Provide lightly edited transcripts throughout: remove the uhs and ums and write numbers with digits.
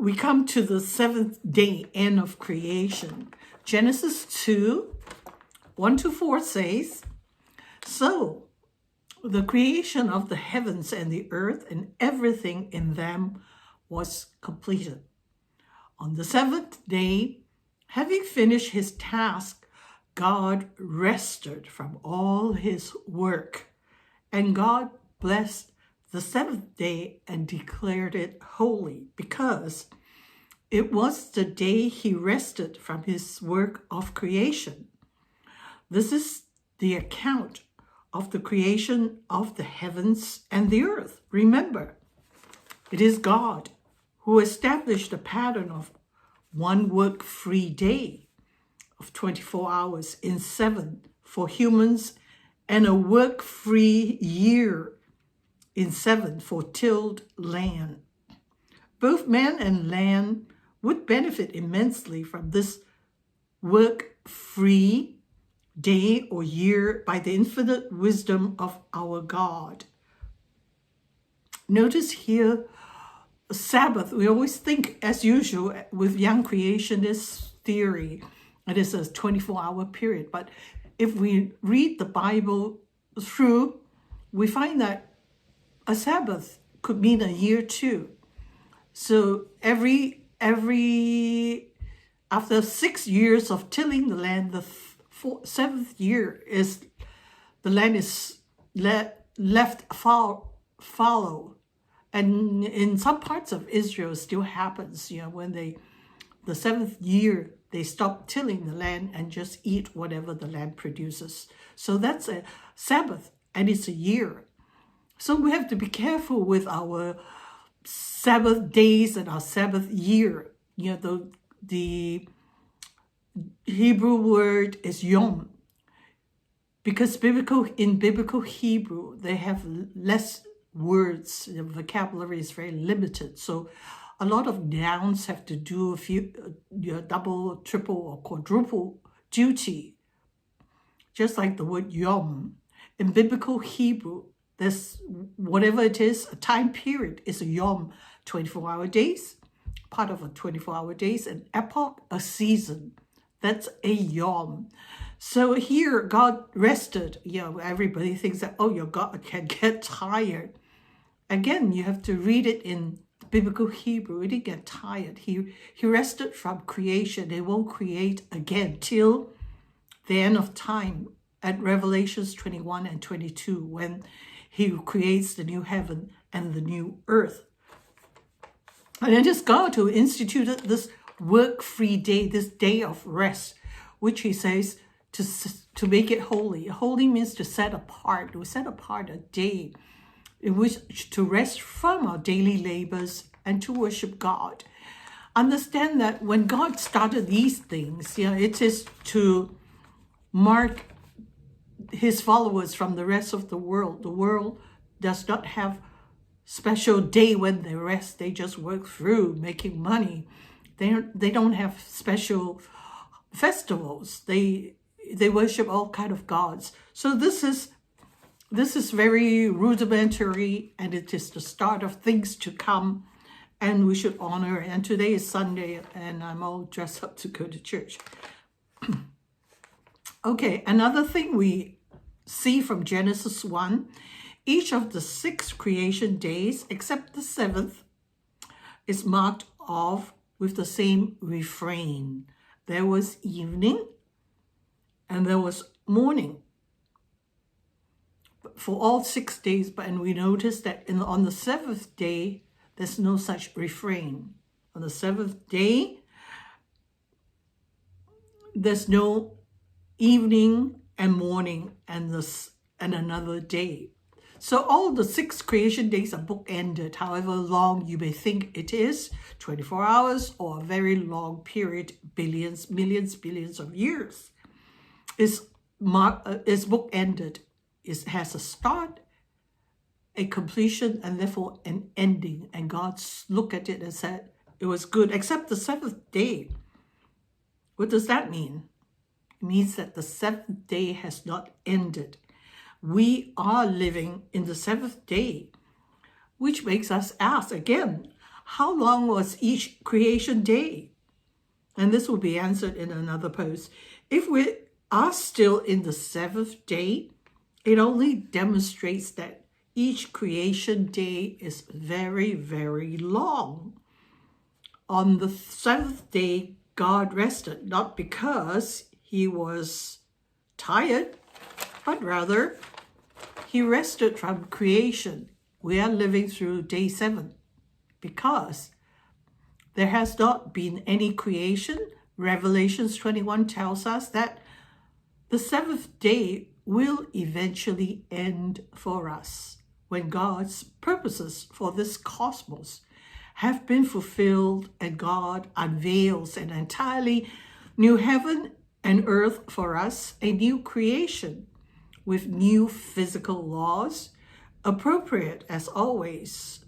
we come to the seventh day, end of creation. Genesis 2, 1-4 says, "So the creation of the heavens and the earth and everything in them was completed. On the seventh day, having finished his task, God rested from all his work. And God blessed the seventh day and declared it holy, because it was the day he rested from his work of creation." This is the account of the creation of the heavens and the earth. Remember, it is God who established a pattern of one work-free day of 24 hours in 7 for humans, and a work-free year in 7 for tilled land. Both man and land would benefit immensely from this work-free day or year by the infinite wisdom of our God. Notice here, Sabbath, we always think, as usual, with young creationist theory, it is a 24-hour period. But if we read the Bible through, we find that a Sabbath could mean a year too. So after 6 years of tilling the land, the 7th year is the land is left fallow. And in some parts of Israel it still happens, when the 7th year, they stop tilling the land and just eat whatever the land produces. So that's a Sabbath, and it's a year. So we have to be careful with our Sabbath days and our Sabbath year. The Hebrew word is yom, because in biblical Hebrew, they have less words. The vocabulary is very limited. So a lot of nouns have to do a few double, triple, or quadruple duty, just like the word yom. In biblical Hebrew, there's whatever it is, a time period is a yom, 24-hour days, part of a 24-hour days, an epoch, a season. That's a yom. So here, God rested. Everybody thinks that, your God can get tired. Again, you have to read it in biblical Hebrew. He didn't get tired. He rested from creation. He won't create again till the end of time at Revelations 21 and 22, when he creates the new heaven and the new earth. And it is God who instituted this work-free day, this day of rest, which he says to make it holy. Holy means to set apart. We set apart a day in which to rest from our daily labors and to worship God. Understand that when God started these things, it is to mark his followers from the rest of the world. The world does not have special day when they rest. They just work through making money. They don't have special festivals. They worship all kind of gods. So this is very rudimentary, and it is the start of things to come, and we should honor. And today is Sunday, and I'm all dressed up to go to church. Okay, another thing we see from Genesis 1, each of the 6 creation days, except the 7th, is marked off with the same refrain. There was evening and there was morning for all 6 days, and we notice that on the 7th day, there's no such refrain. On the 7th day, there's no evening and morning and another day. So all the 6 creation days are bookended, however long you may think it is, 24 hours or a very long period, billions, millions, billions of years, is bookended. It has a start, a completion, and therefore an ending. And God looked at it and said, it was good, except the 7th day. What does that mean? It means that the 7th day has not ended. We are living in the 7th day, which makes us ask again, how long was each creation day? And this will be answered in another post. If we are still in the seventh day, it only demonstrates that each creation day is very, very long. On the seventh day, God rested, not because he was tired, but rather he rested from creation. We are living through day 7 because there has not been any creation. Revelations 21 tells us that the seventh day will eventually end for us when God's purposes for this cosmos have been fulfilled and God unveils an entirely new heaven and earth for us, a new creation with new physical laws, appropriate as always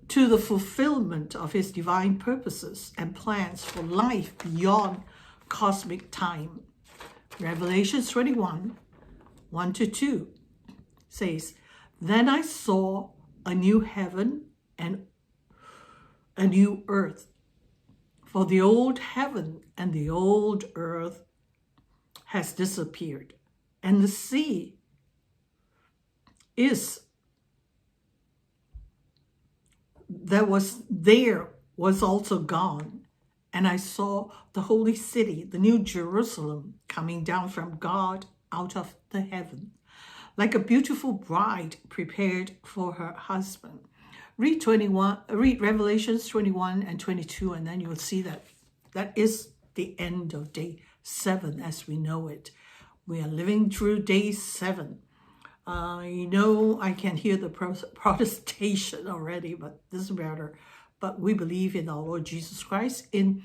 to the fulfillment of his divine purposes and plans for life beyond cosmic time. Revelation 21, 1-2 says, "Then I saw a new heaven and a new earth, for the old heaven and the old earth has disappeared, and the sea was also gone. And I saw the holy city, the new Jerusalem, coming down from God out of the heaven, like a beautiful bride prepared for her husband." Read Revelations 21 and 22, and then you will see that that is the end of day 7 as we know it. We are living through day 7. I can hear the protestation already, but it doesn't matter. But we believe in our Lord Jesus Christ, in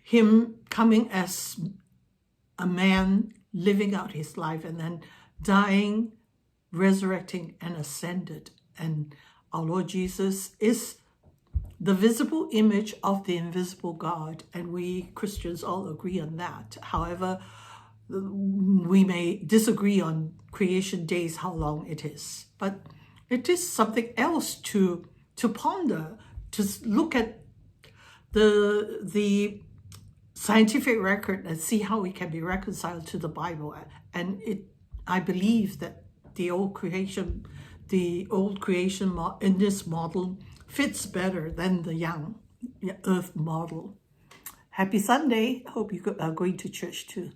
him coming as a man, living out his life, and then dying, resurrecting, and ascended. And our Lord Jesus is the visible image of the invisible God, and we Christians all agree on that. However, we may disagree on creation days, how long it is, but it is something else to ponder, to look at the scientific record and see how we can be reconciled to the Bible. And I believe that the old creation in this model fits better than the young earth model. Happy Sunday. Hope you are going to church too.